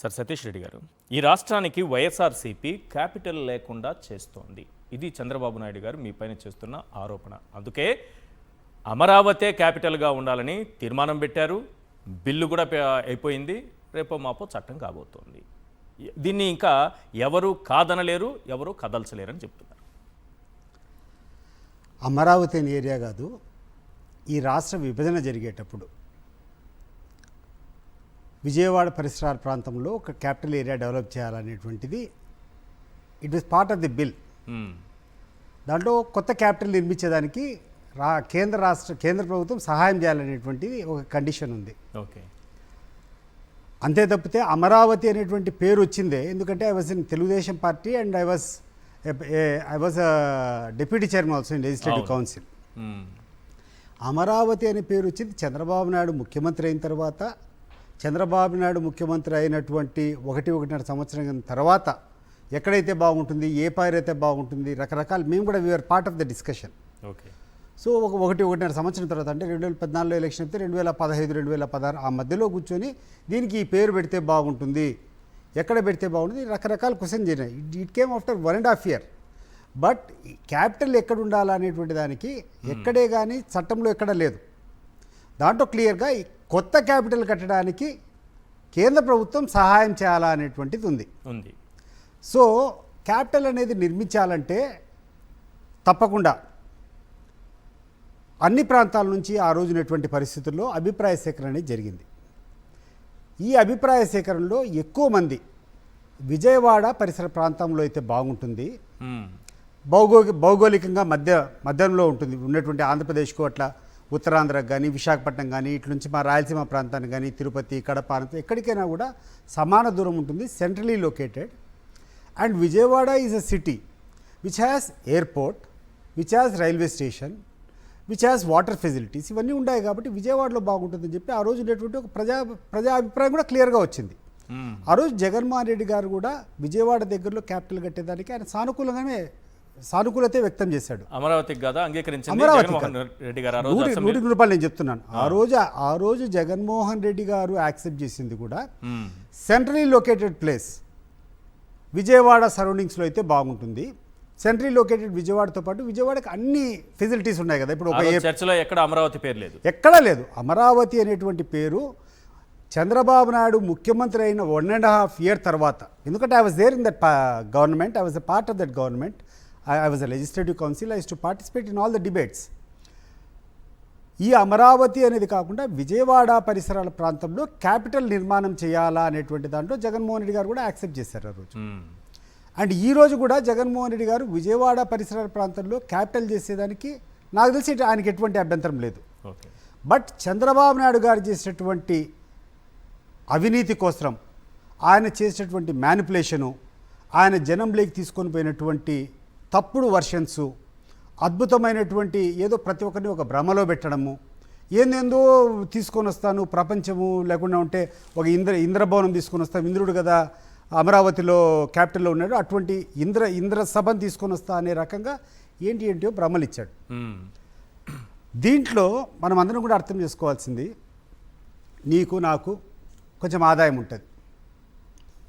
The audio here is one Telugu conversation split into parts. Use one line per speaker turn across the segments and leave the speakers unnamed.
సార్ సతీష్ రెడ్డి గారు, ఈ రాష్ట్రానికి వైఎస్ఆర్సీపీ క్యాపిటల్ లేకుండా చేస్తోంది. ఇది చంద్రబాబు నాయుడు గారు మీ పైన చేస్తున్న ఆరోపణ. అందుకే అమరావతే క్యాపిటల్గా ఉండాలని తీర్మానం పెట్టారు. బిల్లు కూడా అయిపోయింది. రేపో మాపో చట్టం కాబోతోంది. దీన్ని ఇంకా ఎవరు కాదనలేరు, ఎవరు కదల్చలేరని చెప్తున్నారు.
అమరావతి అనే ఏరియా కాదు, ఈ రాష్ట్ర విభజన జరిగేటప్పుడు విజయవాడ పరిసరాల ప్రాంతంలో ఒక క్యాపిటల్ ఏరియా డెవలప్ చేయాలనేటువంటిది it was part of the bill. దాంట్లో కొత్త క్యాపిటల్ నిర్మించేదానికి కేంద్ర ప్రభుత్వం సహాయం చేయాలనేటువంటిది ఒక కండిషన్ ఉంది.
ఓకే,
అంతే తప్పితే అమరావతి అనేటువంటి పేరు వచ్చిందే ఎందుకంటే I was in Telugu Desam party and I was deputy chairman also in legislative council. Amaravati అనే పేరు వచ్చింది చంద్రబాబు నాయుడు ముఖ్యమంత్రి అయిన తర్వాత. చంద్రబాబు నాయుడు ముఖ్యమంత్రి అయినటువంటి 1.5 సంవత్సరం తర్వాత ఎక్కడైతే బాగుంటుంది, ఏ పేరు అయితే బాగుంటుంది, రకరకాల మేము కూడా we are part of the discussion.
Okay,
so 1.5 సంవత్సరం తర్వాత అంటే 2014 ఎలక్షన్ అయితే 2015, 2016 ఆ మధ్యలో కూర్చొని దీనికి ఈ పేరు పెడితే బాగుంటుంది, ఎక్కడ పెడితే బాగుంటుంది, రకరకాల క్వశ్చన్ జరిగినాయి. It came after 1.5 years. But capital ఎక్కడ ఉండాలా అనేటువంటి దానికి ఎక్కడే కానీ చట్టంలో ఎక్కడ లేదు. దాంట్లో క్లియర్గా కొత్త క్యాపిటల్ కట్టడానికి కేంద్ర ప్రభుత్వం సహాయం చేయాలా అనేటువంటిది ఉంది. సో క్యాపిటల్ అనేది నిర్మించాలంటే తప్పకుండా అన్ని ప్రాంతాల నుంచి ఆ రోజునటువంటి పరిస్థితుల్లో అభిప్రాయ సేకరణ అనేది జరిగింది. ఈ అభిప్రాయ సేకరణలో ఎక్కువ మంది విజయవాడ పరిసర ప్రాంతంలో అయితే బాగుంటుంది, భౌగోళికంగా మధ్యంలో ఉంటుంది ఉన్నటువంటి ఆంధ్రప్రదేశ్కు, అట్లా ఉత్తరాంధ్రకు కానీ, విశాఖపట్నం కానీ, ఇటు నుంచి మా రాయలసీమ ప్రాంతానికి కానీ, తిరుపతి, కడప, ఎక్కడికైనా కూడా సమాన దూరం ఉంటుంది, centrally located. And Vijayawada is a city which has airport, which has railway station, which has water facilities, ఇవన్నీ ఉన్నాయి. కాబట్టి విజయవాడలో బాగుంటుందని చెప్పి ఆ రోజు ఉండేటువంటి ఒక ప్రజా అభిప్రాయం కూడా క్లియర్గా వచ్చింది. ఆ రోజు జగన్మోహన్ రెడ్డి గారు కూడా విజయవాడ దగ్గరలో క్యాపిటల్ కట్టేదానికి ఆయన సానుకూలత వ్యక్తం చేశాడు.
అమరావతికి కదా అంగీకరించింది జగన్మోహన్ రెడ్డి గారు.
100 రూపాయలు నేను చెప్తున్నాను. ఆ రోజు జగన్మోహన్ రెడ్డి గారు యాక్సెప్ట్ చేసింది కూడా సెంట్రలీ లొకేటెడ్ ప్లేస్ విజయవాడ సరౌండింగ్స్లో అయితే బాగుంటుంది. సెంట్రలీ లొకేటెడ్ విజయవాడతో పాటు విజయవాడకి అన్ని ఫెసిలిటీస్ ఉన్నాయి కదా. ఇప్పుడు
చర్చలో ఎక్కడ అమరావతి పేరు లేదు,
ఎక్కడా లేదు. అమరావతి అనేటువంటి పేరు చంద్రబాబు నాయుడు ముఖ్యమంత్రి అయిన 1.5 years తర్వాత, ఎందుకంటే I was there in that government, I was a part of that government, I was a legislative council, I used to participate in all the debates. ఈ అమరావతి అనేది కాకుండా విజయవాడ పరిసరాల ప్రాంతంలో క్యాపిటల్ నిర్మాణం చేయాలా అనేటువంటి దాంట్లో జగన్మోహన్ రెడ్డి గారు కూడా యాక్సెప్ట్ చేశారు ఆ రోజు. అండ్ ఈ రోజు కూడా జగన్మోహన్ రెడ్డి గారు విజయవాడ పరిసరాల ప్రాంతంలో క్యాపిటల్ చేసేదానికి నాకు తెలిసి ఆయనకి ఎటువంటి అభ్యంతరం లేదు. బట్ చంద్రబాబు నాయుడు గారు చేసేటటువంటి అవినీతి కోసం, ఆయన చేసేటటువంటి మ్యానిపులేషను, ఆయన జనంలోకి తీసుకొని పోయినటువంటి తప్పుడు వర్షన్స్, అద్భుతమైనటువంటి ఏదో ప్రతి ఒక్కరిని ఒక భ్రమలో పెట్టడము, ఏందేందో తీసుకొని వస్తాను ప్రపంచము లేకుండా ఉంటే ఒక ఇంద్రభవనం తీసుకొని వస్తాను, ఇంద్రుడు కదా అమరావతిలో క్యాపిటల్లో ఉన్నాడు, అటువంటి ఇంద్ర సభను తీసుకొని వస్తా అనే రకంగా ఏంటో భ్రమలు ఇచ్చాడు. దీంట్లో మనం అందరం కూడా అర్థం చేసుకోవాల్సింది, నీకు నాకు కొంచెం ఆదాయం ఉంటుంది,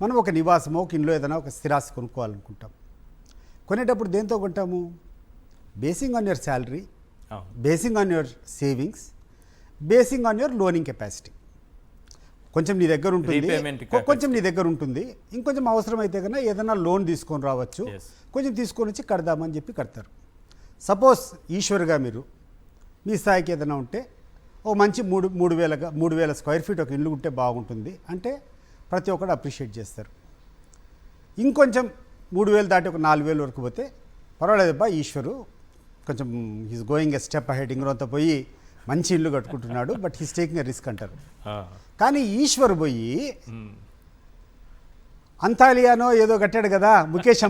మనం ఒక నివాసమో ఒక ఇంట్లో ఏదైనా ఒక స్థిరాస్తి కొనుక్కోవాలనుకుంటాం. కొనేటప్పుడు దేంతో కొంటాము? Basing on your salary, basing on your savings, basing on your loaning capacity. కొంచెం నీ దగ్గర ఉంటుంది, ఇంకొంచెం అవసరమైతే కన్నా ఏదైనా లోన్ తీసుకొని రావచ్చు, కొంచెం తీసుకొని వచ్చి కడదామని చెప్పి కడతారు. సపోజ్ ఈశ్వర్గా మీరు మీ స్థాయికి ఏదైనా ఉంటే ఓ మంచి 3,000 square feet ఒక ఇల్లు ఉంటే బాగుంటుంది అంటే ప్రతి ఒక్కరు అప్రిషియేట్ చేస్తారు. ఇంకొంచెం 3,000 దాటి ఒక 4,000 వరకు పోతే పర్వాలేదబ్బా, ఈశ్వరు కొంచెం he's going a step ahead, ఇంగ్రోంత పోయి మంచి ఇల్లు కట్టుకుంటున్నాడు, but he's taking a risk అంటారు. కానీ ఈశ్వర్ పోయి అంతాలియానో ఏదో కట్టాడు కదా ముఖేష్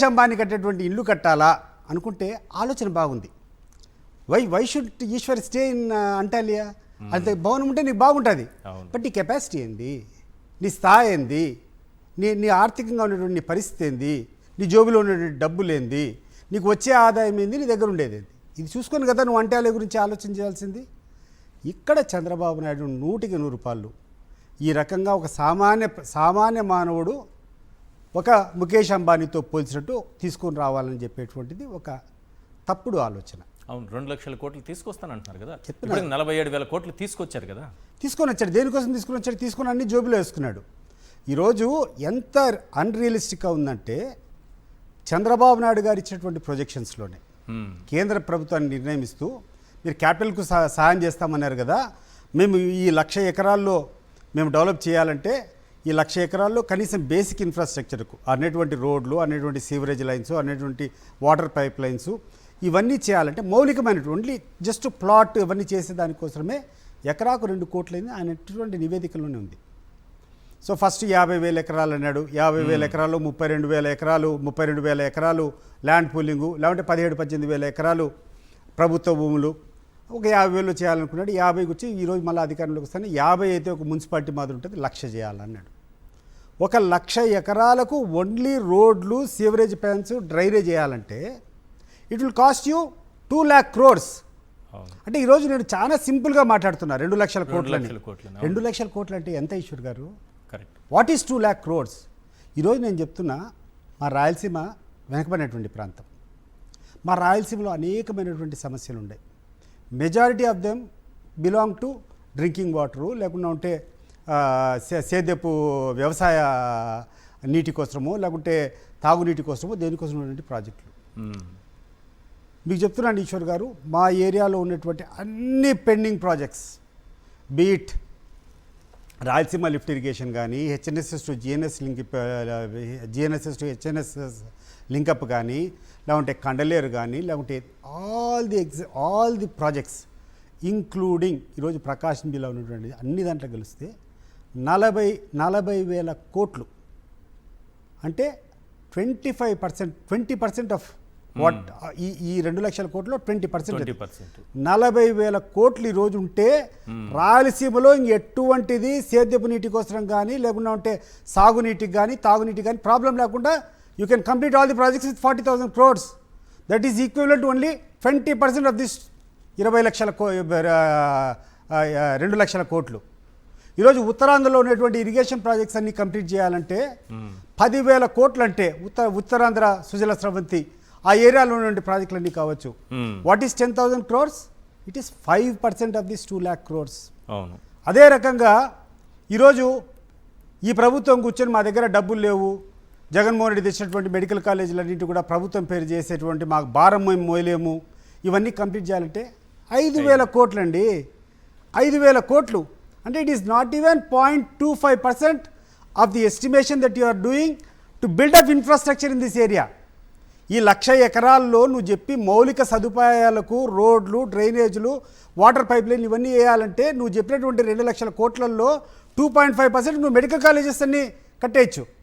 అంబానీ కట్టేటువంటి ఇల్లు కట్టాలా అనుకుంటే ఆలోచన బాగుంది. Why should Eshwar stay in Antilia? అంత భవనం ఉంటే నీకు బాగుంటుంది, బట్ నీ కెపాసిటీ ఏంది, నీ స్థాయి ఏంది, నీ ఆర్థికంగా ఉన్నటువంటి నీ పరిస్థితి ఏంది, నీ జోబులో ఉన్నటువంటి డబ్బులు ఏంది, నీకు వచ్చే ఆదాయం ఏంది, నీ దగ్గర ఉండేది ఏంది, ఇది చూసుకొని కదా నువ్వు అంటాల గురించి ఆలోచన చేయాల్సింది. ఇక్కడ చంద్రబాబు నాయుడు 100కి 100 రూపాయలు ఈ రకంగా ఒక సామాన్య మానవుడు ఒక ముఖేష్ అంబానీతో పోల్చినట్టు తీసుకొని రావాలని చెప్పేటువంటిది ఒక తప్పుడు ఆలోచన.
అవును, 2 లక్షల కోట్లు తీసుకొస్తానంటున్నారు కదా,
చెప్తున్నా.
ఇప్పుడు 47,000 కోట్లు తీసుకొచ్చారు కదా.
తీసుకొని వచ్చాడు. దేనికోసం తీసుకొని వచ్చాడు? తీసుకొని అన్ని జోబులో వేసుకున్నాడు. ఈరోజు ఎంత అన్రియలిస్టిక్గా ఉందంటే చంద్రబాబు నాయుడు గారు ఇచ్చినటువంటి ప్రొజెక్షన్స్లోనే కేంద్ర ప్రభుత్వాన్ని నిర్ణయిస్తూ మీరు క్యాపిటల్కు సహాయం చేస్తామన్నారు కదా, మేము ఈ 1,00,000 ఎకరాల్లో మేము డెవలప్ చేయాలంటే ఈ 1,00,000 ఎకరాల్లో కనీసం బేసిక్ ఇన్ఫ్రాస్ట్రక్చర్కు అనేటువంటి రోడ్లు, అనేటువంటి సీవరేజ్ లైన్స్, అనేటువంటి వాటర్ పైప్ లైన్స్ ఇవన్నీ చేయాలంటే మౌలికమైనటువంటి ఓన్లీ జస్ట్ ప్లాట్ ఇవన్నీ చేసే దానికోసమే ఎకరాకు 2 కోట్లైంది అనేటువంటి నివేదికలోనే ఉంది. సో ఫస్ట్ 50,000 ఎకరాలు అన్నాడు. 50,000 ఎకరాలు 32,000 ఎకరాలు ల్యాండ్ పూలింగు, లేకుంటే 17,000-18,000 ఎకరాలు ప్రభుత్వ భూములు ఒక 50,000 చేయాలనుకున్నాడు. 50 వచ్చి ఈరోజు మళ్ళీ అధికారంలోకి వస్తాను 50 అయితే ఒక మున్సిపాలిటీ మాదిరి ఉంటుంది 1,00,000 చేయాలన్నాడు. 1,00,000 ఎకరాలకు ఓన్లీ రోడ్లు, సీవరేజ్ ప్లాంట్స్, డ్రైనేజ్ చేయాలంటే it will cost you 2 lakh crores. అంటే ఈరోజు నేను చాలా సింపుల్గా మాట్లాడుతున్నా. 2 లక్షల కోట్లని 2 లక్షల కోట్లు అంటే ఎంత ఈశ్వర్ గారు?
Correct.
What is 2 lakh crores? ఈరోజు నేను చెప్తున్నా మా రాయలసీమ వెనకబడినటువంటి ప్రాంతం. మా రాయలసీమలో అనేకమైనటువంటి సమస్యలు ఉన్నాయి. Majority of them belong to drinking water, లేకుండా ఉంటే సేద్యపు వ్యవసాయ నీటి కోసమో, లేకుంటే తాగునీటి కోసమో, దేనికోసం ఉన్నటువంటి ప్రాజెక్టులు. మీకు చెప్తున్నాను ఈశ్వర్ గారు, మా ఏరియాలో ఉన్నటువంటి అన్ని pending projects, be it Rayalaseema lift irrigation కానీ, HNSS to GNS GNSS to HNSS linkup కానీ, లేకుంటే కండలేరు కానీ, లేకుంటే ఆల్ ది ప్రాజెక్ట్స్ ఇంక్లూడింగ్ ఈరోజు ప్రకాశం జిల్లా ఉన్నటువంటి అన్ని దాంట్లో కలిస్తే 40,000 కోట్లు అంటే 20% ఆఫ్ వాట్ ఈ 2 లక్షల కోట్లు 20%. 40,000 కోట్లు ఈరోజు ఉంటే రాయలసీమలో ఎటువంటిది సేద్యపు నీటి కోసం కానీ, లేకుండా ఉంటే సాగునీటికి కానీ, తాగునీటికి కానీ ప్రాబ్లం లేకుండా you can complete all the projects with 40,000 crores. That is equivalent only 20% of this 2 లక్షల కోట్లు. ఈరోజు ఉత్తరాంధ్రలో ఉన్నటువంటి ఇరిగేషన్ ప్రాజెక్ట్స్ అన్ని కంప్లీట్ చేయాలంటే 10,000 కోట్లు అంటే ఉత్తరాంధ్ర సుజల స్రవంతి ఆ ఏరియాలో ఉన్నటువంటి ప్రాజెక్టులన్నీ కావచ్చు. What is 10,000 crores? It is 5% of this 2 lakh crores. అదే రకంగా ఈరోజు ఈ ప్రభుత్వం కూర్చొని మా దగ్గర డబ్బులు లేవు, జగన్మోహన్ రెడ్డి తెచ్చినటువంటి మెడికల్ కాలేజీలన్నింటి కూడా ప్రభుత్వం పేరు చేసేటువంటి మాకు భారం మేము మోయలేము, ఇవన్నీ కంప్లీట్ చేయాలంటే 5,000 కోట్లు అండి. 5,000 కోట్లు అంటే it is not even 0.25% of the estimation that you are doing to build up infrastructure in this area. ఈ 1,00,000 ఎకరాల్లో నువ్వు చెప్పి మౌలిక సదుపాయాలకు రోడ్లు, డ్రైనేజీలు, వాటర్ పైప్ లైన్ ఇవన్నీ వేయాలంటే నువ్వు చెప్పినటువంటి 2 లక్షల కోట్లలో 2.5% నువ్వు మెడికల్ కాలేజెస్ అన్ని కట్టేయచ్చు.